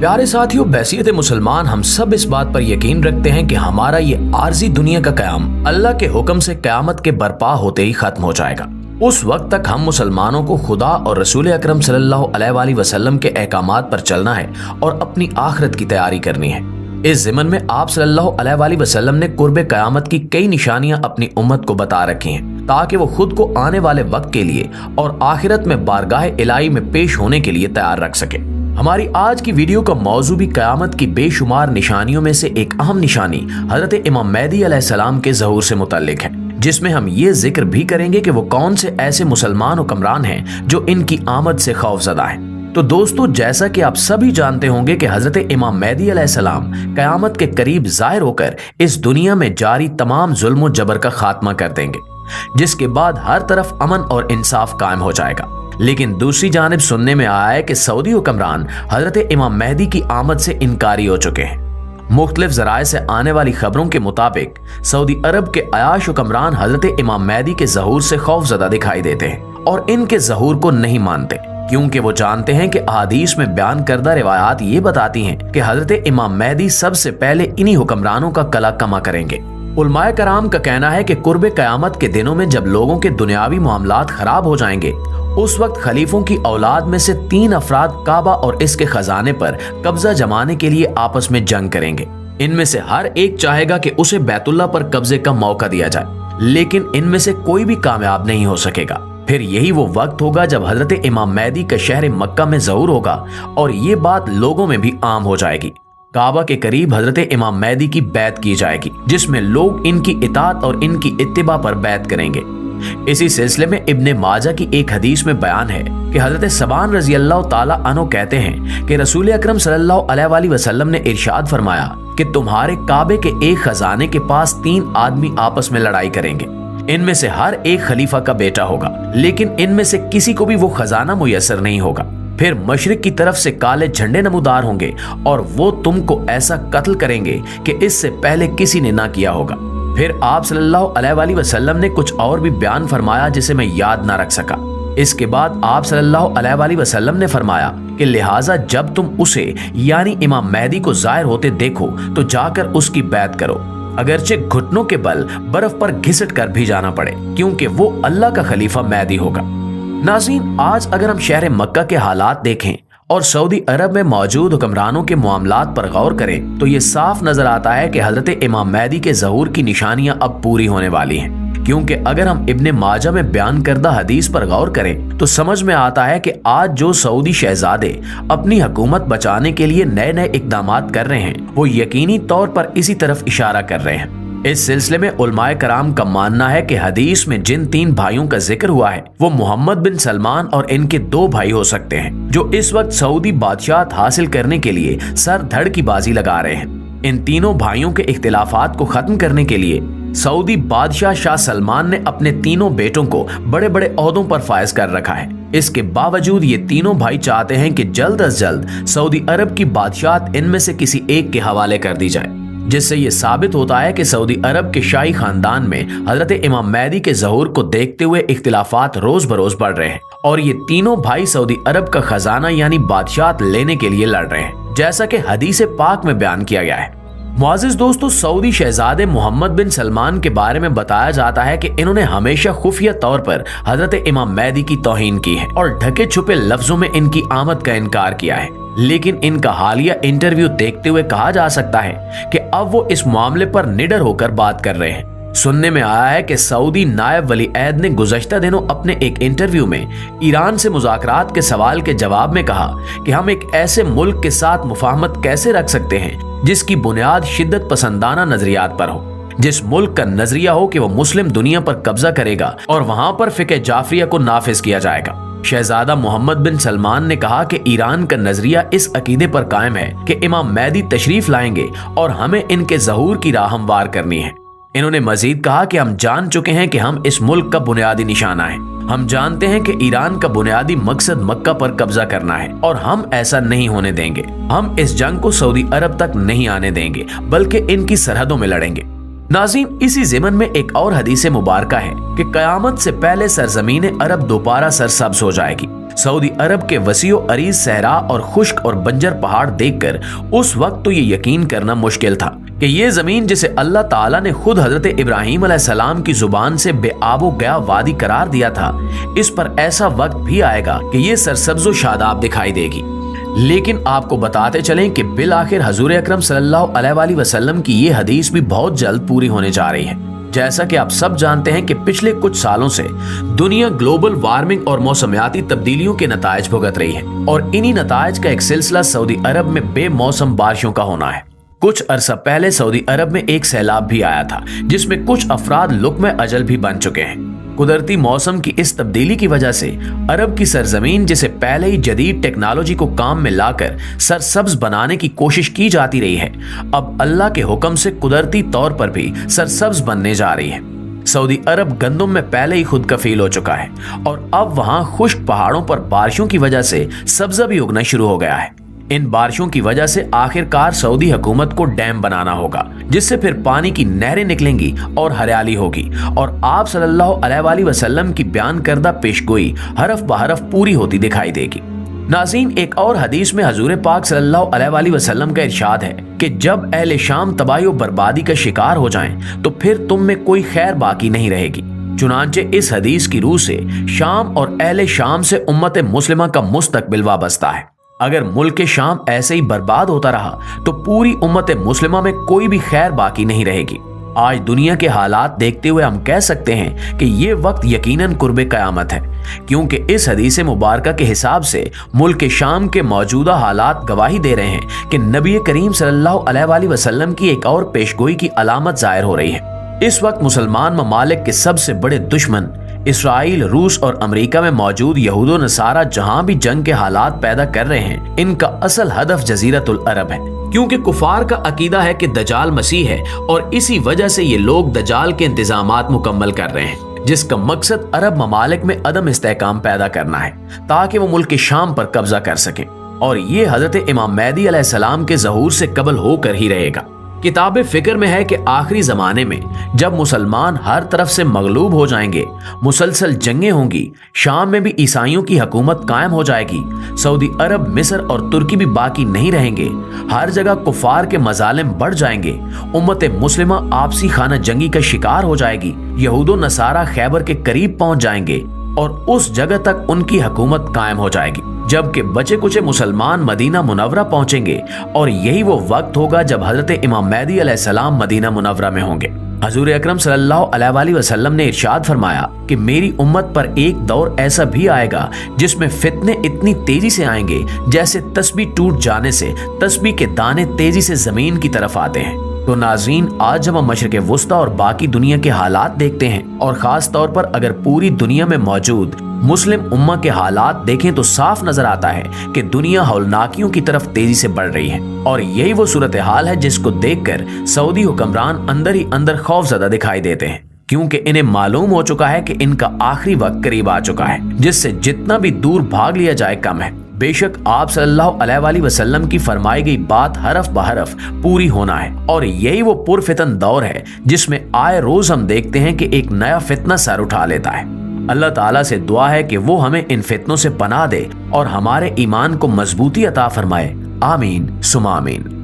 प्यारे साथियों, बैसियत मुसलमान हम सब इस बात पर यकीन रखते हैं कि हमारा ये आर्जी दुनिया का क़याम अल्लाह के हुक्म से क़यामत के बर्पा होते ही खत्म हो जाएगा। उस वक्त तक हम मुसलमानों को खुदा और रसूल अकरम सल्लल्लाहु अलैहि वसल्लम के अहकामात पर चलना है और अपनी आखिरत की तैयारी करनी है। इस ज़िमन में आप सल्लल्लाहु अलैहि वसल्लम ने कुर्ब क़यामत की कई निशानियां अपनी उम्मत को बता रखी हैं, ताकि वो खुद को आने वाले वक्त के लिए और आखिरत में बारगाह इलाही में पेश होने के लिए तैयार रख सके। हमारी आज की वीडियो का मौजू भी क़यामत की बेशुमार निशानियों में से एक अहम निशानी हजरत इमाम मेहदी अलैहिस्सलाम के ज़हूर से मुतल्लिक है, जिसमें हम ये जिक्र भी करेंगे कि वो कौन से ऐसे मुसलमान हुक्मरान हैं जो इनकी आमद से खौफज़दा हैं। तो दोस्तों, जैसा कि आप सभी जानते होंगे कि हजरत इमाम मेहदी अलैहिस्सलाम क़यामत के करीब ज़ाहिर होकर इस दुनिया में जारी तमाम जुल्म और जबर का खात्मा कर देंगे, जिसके बाद हर तरफ अमन और इंसाफ कायम हो जाएगा। लेकिन दूसरी जानिब सुनने में आया है कि सऊदी हुक्मरान हजरत इमाम मेहदी की आमद से इनकारी हो चुके हैं। मुख्तलिफ ज़राए से आने वाली खबरों के मुताबिक सऊदी अरब के अयाश हुक्मरान हजरत इमाम मेहदी के ज़हूर से खौफज़दा दिखाई देते हैं और इनके ज़हूर को नहीं मानते, क्योंकि वो जानते हैं कि अहादीस में बयान करदा रिवायात ये बताती हैं कि हजरत इमाम मेहदी सबसे पहले इन्हीं हुक्मरानों का कला कमा करेंगे। उलमाए कराम का कहना है कि कुर्ब क़यामत के दिनों में जब लोगों के दुनियावी मामलात खराब हो जाएंगे, उस वक्त खलीफों की औलाद में से 3 अफराद काबा और इसके खजाने पर कब्जा जमाने के लिए आपस में जंग करेंगे। इनमें से हर एक चाहेगा कि उसे बैतुल्लाह पर कब्जे का मौका दिया जाए, लेकिन इनमें से कोई भी कामयाब नहीं हो सकेगा। फिर यही वो वक्त होगा जब हजरत इमाम मेहदी का शहर मक्का में ज़हूर होगा और ये बात लोगों में भी आम हो जाएगी। काबा के करीब हजरत इमाम मेहदी की बैत की जाएगी, जिसमें लोग इनकी इताअत और इनकी इत्तिबा पर बैत करेंगे। इसी सिलसिले में इब्ने माजा की एक हदीस में बयान है कि हजरत सबान रज़ी अल्लाह ताला अन्हु कहते हैं कि रसूल अकरम सल्लल्लाहु अलैहि वसल्लम ने इरशाद फरमाया कि तुम्हारे काबे के एक खजाने के पास 3 आदमी आपस में लड़ाई करेंगे। इनमें से हर एक खलीफा का बेटा होगा, लेकिन इनमें से किसी को भी वो खजाना मुयस्सर नहीं होगा। फिर मशरिक की तरफ से काले झंडे नमूदार होंगे और वो तुमको ऐसा कत्ल करेंगे कि इससे पहले किसी ने ना किया होगा। फिर आप सल्लल्लाहु अलैहि वसल्लम ने कुछ और भी बयान फरमाया जिसे मैं याद ना रख सका। इसके बाद आप सल्लल्लाहु अलैहि वसल्लम ने फरमाया कि लिहाजा जब तुम उसे यानी इमाम मेहदी को ज़ाहिर होते देखो तो जाकर उसकी बैत करो, अगरचे घुटनों के बल बर्फ पर घिसट कर भी जाना पड़े, क्योंकि वो अल्लाह का खलीफा मेहदी होगा। नाज़रीन, आज अगर हम शहर मक्का के हालात देखें और सऊदी अरब में मौजूद हुक्मरानों के मामलात पर गौर करें तो ये साफ नजर आता है कि हजरत इमाम मेहदी के ज़हूर की निशानियां अब पूरी होने वाली हैं, क्योंकि अगर हम इब्ने माजा में बयान करदा हदीस पर गौर करें तो समझ में आता है कि आज जो सऊदी शहजादे अपनी हुकूमत बचाने के लिए नए नए इकदामात कर रहे हैं, वो यकीनी तौर पर इसी तरफ इशारा कर रहे हैं। इस सिलसिले में उलमाए कराम का मानना है कि हदीस में जिन 3 भाइयों का जिक्र हुआ है वो मोहम्मद बिन सलमान और इनके 2 भाई हो सकते हैं, जो इस वक्त सऊदी बादशाहत हासिल करने के लिए सर धड़ की बाजी लगा रहे हैं। इन तीनों भाइयों के इख्तिलाफात को खत्म करने के लिए सऊदी बादशाह शाह सलमान ने अपने तीनों बेटों को बड़े बड़े ओहदों पर फायज कर रखा है। इसके बावजूद ये तीनों भाई चाहते हैं कि जल्द अज जल्द सऊदी अरब की बादशाहत इनमें से किसी एक के हवाले कर दी जाए, जिससे ये साबित होता है कि सऊदी अरब के शाही खानदान में हजरत इमाम मेहदी के ज़हूर को देखते हुए इख्तिलाफात रोज बरोज बढ़ रहे हैं और ये तीनों भाई सऊदी अरब का खजाना यानी बादशाहत लेने के लिए लड़ रहे हैं, जैसा कि हदीस पाक में बयान किया गया है। मुआज़िज़ दोस्तों, सऊदी शहजादे मोहम्मद बिन सलमान के बारे में बताया जाता है कि इन्होंने हमेशा खुफिया तौर पर हजरत इमाम मेहदी की तौहीन की है और ढके छुपे लफ्जों में इनकी आमद का इनकार किया है। लेकिन इनका हालिया इंटरव्यू देखते हुए कहा जा सकता है कि अब वो इस मामले पर निडर होकर बात कर रहे हैं। सुनने में आया है कि सऊदी नायब वली अहद ने गुज़श्ता दिनों अपने एक इंटरव्यू में ईरान से मुज़ाकरात के सवाल के जवाब में कहा कि हम एक ऐसे मुल्क के साथ मुफाहमत कैसे रख सकते हैं जिसकी बुनियाद शिद्दत पसंदाना नजरियात पर हो, जिस मुल्क का नजरिया हो कि वो मुस्लिम दुनिया पर कब्जा करेगा और वहां पर फिक़े जाफरिया को नाफिज किया जाएगा। शहजादा मोहम्मद बिन सलमान ने कहा कि ईरान का नजरिया इस अकीदे पर कायम है कि इमाम मेहदी तशरीफ लाएंगे और हमें इनके ज़हूर की राह हमवार करनी है। इन्होंने मजीद कहा कि हम जान चुके हैं कि हम इस मुल्क का बुनियादी निशाना है। हम जानते हैं कि ईरान का बुनियादी मकसद मक्का पर कब्जा करना है और हम ऐसा नहीं होने देंगे। हम इस जंग को सऊदी अरब तक नहीं आने देंगे, बल्कि इनकी सरहदों में लड़ेंगे। नाज़रीन, इसी ज़िमन में एक और हदीस मुबारका है कि क़यामत से पहले सरजमीन अरब दोबारा सरसब्ज हो जाएगी। सऊदी अरब के वसीओ अरीज सहरा और खुश्क और बंजर पहाड़ देखकर उस वक्त तो ये यकीन करना मुश्किल था कि ये जमीन जिसे अल्लाह ताला ने खुद हजरत इब्राहिम अलैहिस्सलाम की जुबान से बेआबो गया वादी करार दिया था, इस पर ऐसा वक्त भी आएगा कि ये सरसब्ज़ो शादाब दिखाई देगी। लेकिन आपको बताते चलें कि बिल आखिर हजूर अकरम सल्लल्लाहु अलैहि वसल्लम की ये हदीस भी बहुत जल्द पूरी होने जा रही है। जैसा कि आप सब जानते हैं कि पिछले कुछ सालों से दुनिया ग्लोबल वार्मिंग और मौसमियाती तब्दीलियों के नतायज भुगत रही है और इन्हीं नतायज का एक सिलसिला सऊदी अरब में बेमौसम बारिशों का होना है। कुछ अरसा पहले सऊदी अरब में एक सैलाब भी आया था जिसमें कुछ अफराद लुक़्म अजल भी बन चुके हैं। कुदरती मौसम की इस तब्दीली की वजह से अरब की सरजमीन जिसे पहले ही जदीद टेक्नोलॉजी को काम में लाकर सरसब्ज बनाने की कोशिश की जाती रही है, अब अल्लाह के हुक्म से कुदरती तौर पर भी सरसब्ज बनने जा रही है। सऊदी अरब गंदम में पहले ही खुद कफील हो चुका है और अब वहां खुश्क पहाड़ों पर बारिशों की वजह से सब्जा भी उगना शुरू हो गया है। इन बारिशों की वजह से आखिरकार सऊदी हुकूमत को डैम बनाना होगा जिससे फिर पानी की नहरें निकलेंगी और हरियाली होगी और आप सल्लल्लाहु अलैहि वसल्लम की बयान करदा पेशगोई हरफ बहरफ पूरी होती दिखाई देगी। नाज़रीन, एक और हदीस में हजूर पाक सल्लल्लाहु अलैहि वसल्लम का इरशाद है कि जब अहले शाम तबाही और बर्बादी का शिकार हो जाएं तो फिर तुम में कोई खैर बाकी नहीं रहेगी। चुनांचे इस हदीस की रूह से शाम और अहले शाम से उम्मत मुस्लिमा का मुस्तकबिल वाबस्ता है। अगर मुल्क शाम ऐसे ही बर्बाद होता रहा तो पूरी उम्मत मुस्लिमा में कोई भी खैर बाकी नहीं रहेगी। आज दुनिया के हालात देखते हुए हम कह सकते हैं कि ये वक्त यकीनन कुर्बे क़यामत है, क्योंकि इस हदीस मुबारका के हिसाब से मुल्क शाम के मौजूदा हालात गवाही दे रहे हैं कि नबी करीम सल्लल्लाहु अलैहि वसल्लम की एक और पेशगोई की अलामत जाहिर हो रही है। इस वक्त मुसलमान ममालिक के सबसे बड़े दुश्मन इसराइल, रूस और अमेरिका में मौजूद यहूदो नसारा जहां भी जंग के हालात पैदा कर रहे हैं, इनका असल हदफ जजीरतुल अरब है, क्योंकि कुफार का अकीदा है कि दजाल मसीह है और इसी वजह से ये लोग दजाल के इंतजामात मुकम्मल कर रहे हैं, जिसका मकसद अरब ममालिक में अदम इस्तेहकाम पैदा करना है ताकि वो मुल्क शाम पर कब्जा कर सके और ये हजरत इमाम मेहदी अलैहिस्सलाम के ज़हूर से कबल होकर ही रहेगा। किताब फिक्र में है कि आखिरी जमाने में जब मुसलमान हर तरफ से मगलूब हो जाएंगे, मुसलसल जंगें होंगी, शाम में भी ईसाइयों की हुकूमत कायम हो जाएगी, सऊदी अरब, मिस्र और तुर्की भी बाकी नहीं रहेंगे, हर जगह कुफार के मजालिम बढ़ जाएंगे, उम्मत मुस्लिमा आपसी खाना जंगी का शिकार हो जाएगी, यहूदो नसारा खैबर के करीब पहुंच जाएंगे और उस जगह तक उनकी हुकूमत कायम हो जाएगी, जबकि बचे कुचे मुसलमान मदीना मुनव्वरा पहुंचेंगे और यही वो वक्त होगा जब हजरत इमाम मेहदी अलैहिस्सलाम मदीना मुनव्वरा में होंगे। हजूर अकरम सल्लल्लाहु अलैहि वसल्लम ने इरशाद फरमाया कि मेरी उम्मत पर एक दौर ऐसा भी आएगा जिसमें फितने इतनी तेजी से आएंगे जैसे तस्बीह टूट जाने से तस्बीह के दाने तेजी से जमीन की तरफ आते हैं। तो नाज़रीन, आज जब हम मशरिक़ वुस्ता और बाकी दुनिया के हालात देखते हैं और खास तौर पर अगर पूरी दुनिया में मौजूद मुस्लिम उम्मा के हालात देखें तो साफ नजर आता है कि दुनिया हौलनाकियों की तरफ तेजी से बढ़ रही है और यही वो सूरत हाल है जिसको देखकर सऊदी हुक्मरान अंदर ही अंदर खौफजदा दिखाई देते हैं, क्योंकि इन्हें मालूम हो चुका है कि इनका आखिरी वक्त करीब आ चुका है, जिससे जितना भी दूर भाग लिया जाए कम है। बेशक आप सल्लल्लाहु अलैहि वसल्लम की फरमाई गई बात हरफ बहरफ पूरी होना है और यही वो पुरफितन दौर है जिसमें आए रोज हम देखते हैं कि एक नया फितना सर उठा लेता है। अल्लाह ताला से दुआ है कि वो हमें इन फितनों से पनाह दे और हमारे ईमान को मजबूती अता फरमाए। आमीन सुमा आमीन।